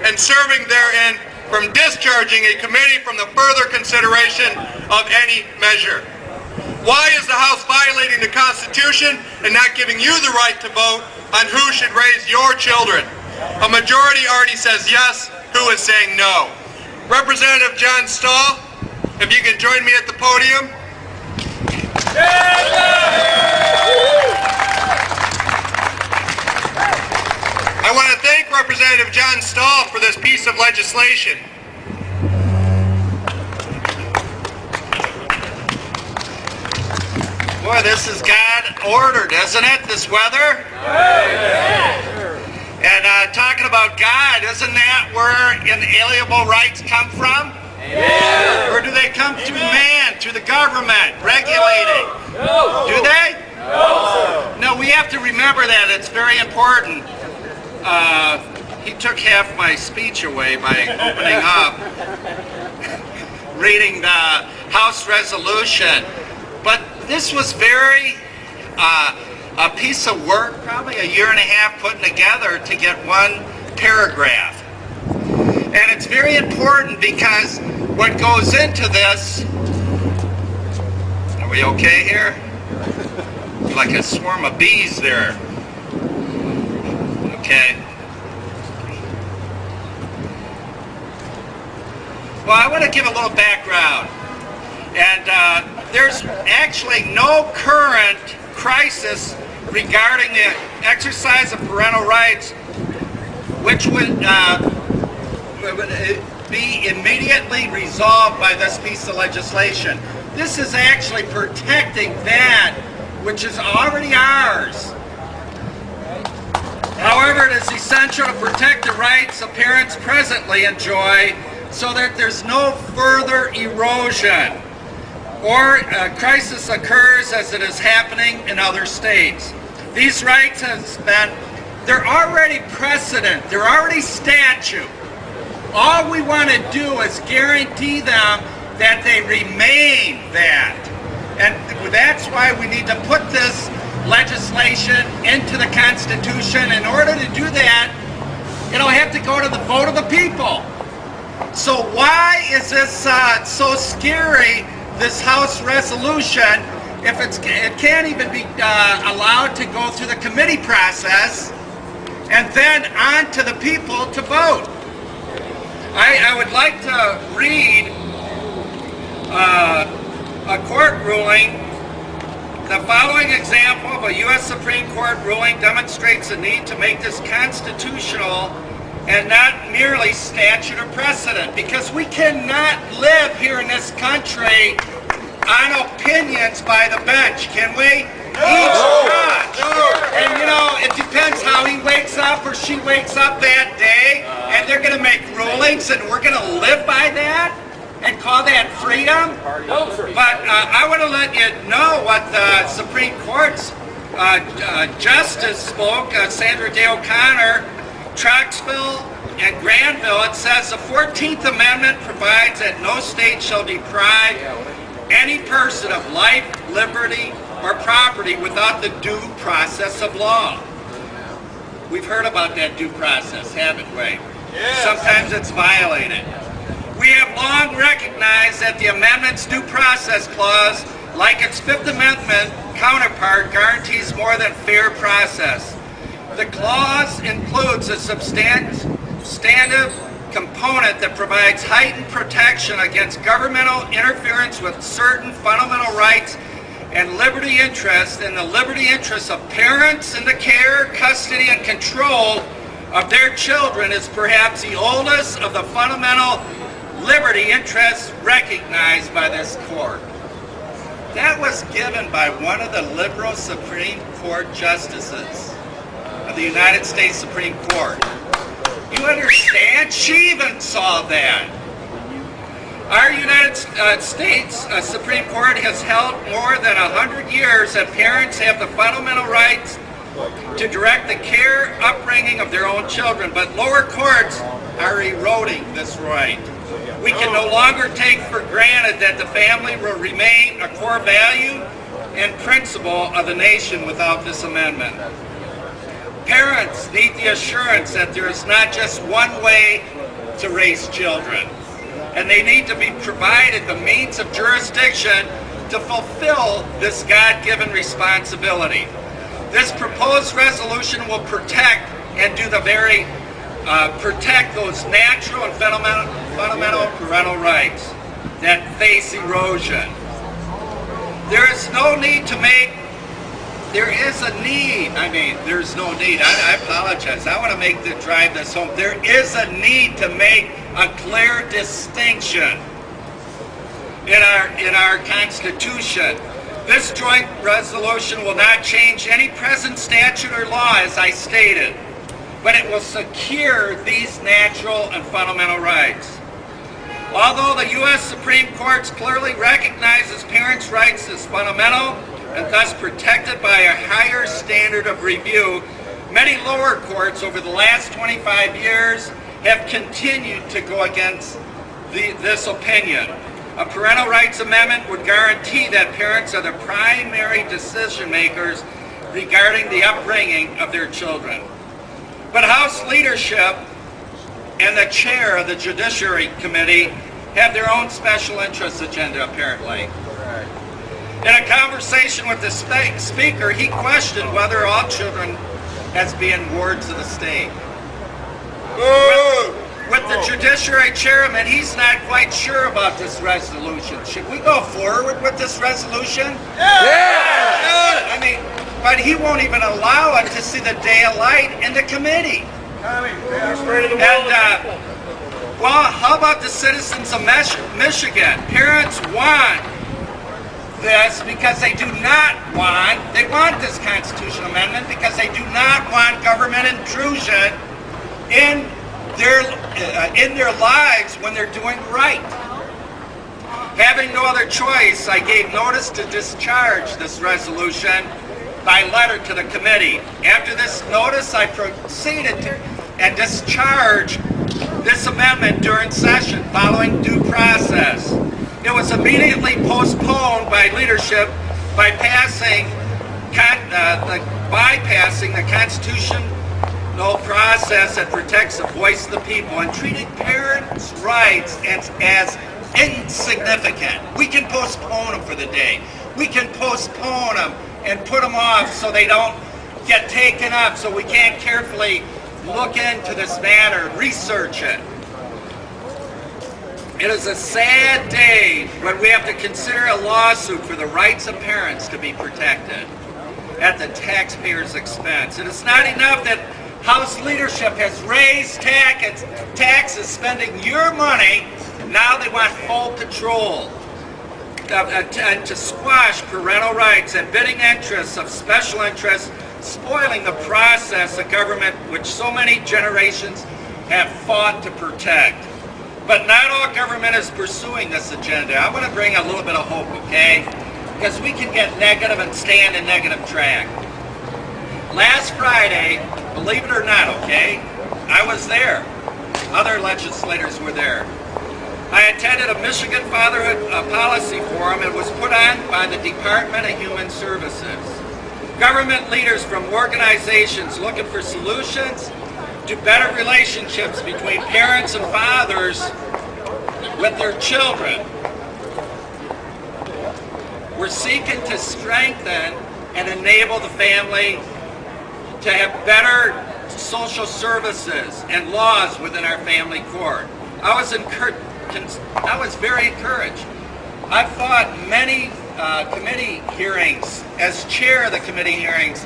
and serving therein from discharging a committee from the further consideration of any measure? Why is the House violating the Constitution and not giving you the right to vote on who should raise your children? A majority already says yes. Who is saying no? Representative John Stahl, if you can join me at the podium. I want to thank Representative John Stahl for this piece of legislation. Boy, this is God ordered, isn't it, this weather? And talking about God, isn't that where inalienable rights come from? Or do they come through man, through the government, regulating? Do they? No, we have to remember that. It's very important. He took half my speech away by opening up, reading the House resolution. But this was very a piece of work, probably a year and a half putting together to get one paragraph. And it's very important because what goes into this, are we okay here? Like a swarm of bees there. Okay. Well, I want to give a little background. And there's actually no current crisis regarding the exercise of parental rights which would be immediately resolved by this piece of legislation. This is actually protecting that which is already ours. However, it is essential to protect the rights of parents presently enjoy so that there's no further erosion or a crisis occurs as it is happening in other states. These rights they're already precedent, they're already statute. All we want to do is guarantee them that they remain that. And that's why we need to put this legislation into the Constitution. In order to do that, it'll have to go to the vote of the people. So why is this so scary, this House resolution, if it can't even be allowed to go through the committee process and then on to the people to vote? I would like to read a court ruling. The following example of a U.S. Supreme Court ruling demonstrates the need to make this constitutional and not merely statute or precedent, because we cannot live here in this country on opinions by the bench, can we? Each judge. And you know, it depends how he wakes up or she wakes up that day, and they're going to make rulings, and we're going to live by that and call that freedom. But I want to let you know what the Supreme Court's justice spoke, Sandra Day O'Connor, Troxville and Granville. It says the 14th Amendment provides that no state shall deprive any person of life, liberty, or property without the due process of law. We've heard about that due process, haven't we? Yes. Sometimes it's violated. We have long recognized that the amendment's due process clause, like its Fifth Amendment counterpart, guarantees more than fair process. The clause includes a substantive component that provides heightened protection against governmental interference with certain fundamental rights and liberty interests, and the liberty interests of parents in the care, custody, and control of their children is perhaps the oldest of the fundamental liberty interests recognized by this court. That was given by one of the liberal Supreme Court justices of the United States Supreme Court. You understand? She even saw that. Our United States Supreme Court has held more than 100 years that parents have the fundamental rights to direct the care, upbringing of their own children, but lower courts are eroding this right. We can no longer take for granted that the family will remain a core value and principle of the nation without this amendment. Parents need the assurance that there is not just one way to raise children, and they need to be provided the means of jurisdiction to fulfill this God-given responsibility. This proposed resolution will protect and do the very protect those natural and fundamental parental rights that face erosion. There is no need to make, there's no need, I apologize, I want to drive this home. There is a need to make a clear distinction in our Constitution. This joint resolution will not change any present statute or law, as I stated, but it will secure these natural and fundamental rights. Although the U.S. Supreme Court clearly recognizes parents' rights as fundamental and thus protected by a higher standard of review, many lower courts over the last 25 years have continued to go against this opinion. A parental rights amendment would guarantee that parents are the primary decision makers regarding the upbringing of their children. But House leadership and the chair of the Judiciary Committee have their own special interest agenda, apparently. In a conversation with the speaker, he questioned whether all children as being wards of the state. With the Judiciary Chairman, he's not quite sure about this resolution. Should we go forward with this resolution? Yeah! But he won't even allow it to see the day of light in the committee. Well, how about the citizens of Michigan? Parents want this because they want this constitutional amendment because they do not want government intrusion in their lives when they're doing right. Having no other choice, I gave notice to discharge this resolution by letter to the committee. After this notice, I proceeded to and discharge this amendment during session following due process. It was immediately postponed by leadership by bypassing the constitutional process that protects the voice of the people and treating parents' rights as insignificant. We can postpone them for the day. We can postpone them and put them off so they don't get taken up, so we can't carefully look into this matter, research it. It is a sad day when we have to consider a lawsuit for the rights of parents to be protected at the taxpayer's expense. It is not enough that House leadership has raised taxes, spending your money. Now they want full control and to squash parental rights and bidding interests of special interests, spoiling the process of government which so many generations have fought to protect. But not all government is pursuing this agenda. I want to bring a little bit of hope, okay? Because we can get negative and stay on the negative track. Last Friday, believe it or not, okay, I was there. Other legislators were there. I attended a Michigan Fatherhood Policy Forum. It was put on by the Department of Human Services. Government leaders from organizations looking for solutions to better relationships between parents and fathers with their children. We're seeking to strengthen and enable the family to have better social services and laws within our family court. I was very encouraged. I've fought many committee hearings as chair of the committee hearings,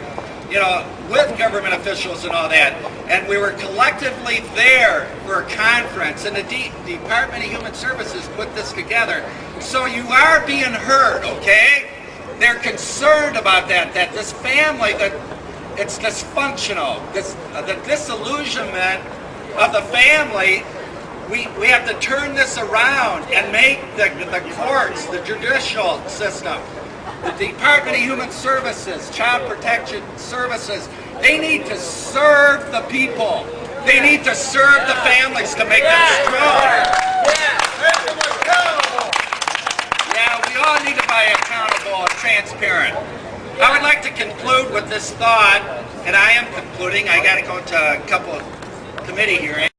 with government officials and all that. And we were collectively there for a conference, and the Department of Human Services put this together. So you are being heard, okay? They're concerned about that this family, that it's dysfunctional, the disillusionment of the family. We have to turn this around and make the courts, the judicial system, the Department of Human Services, Child Protection Services, they need to serve the people. They need to serve the families to make them stronger. Yeah, we all need to be accountable and transparent. I would like to conclude with this thought, and I am concluding. I got to go to a couple of committee hearings.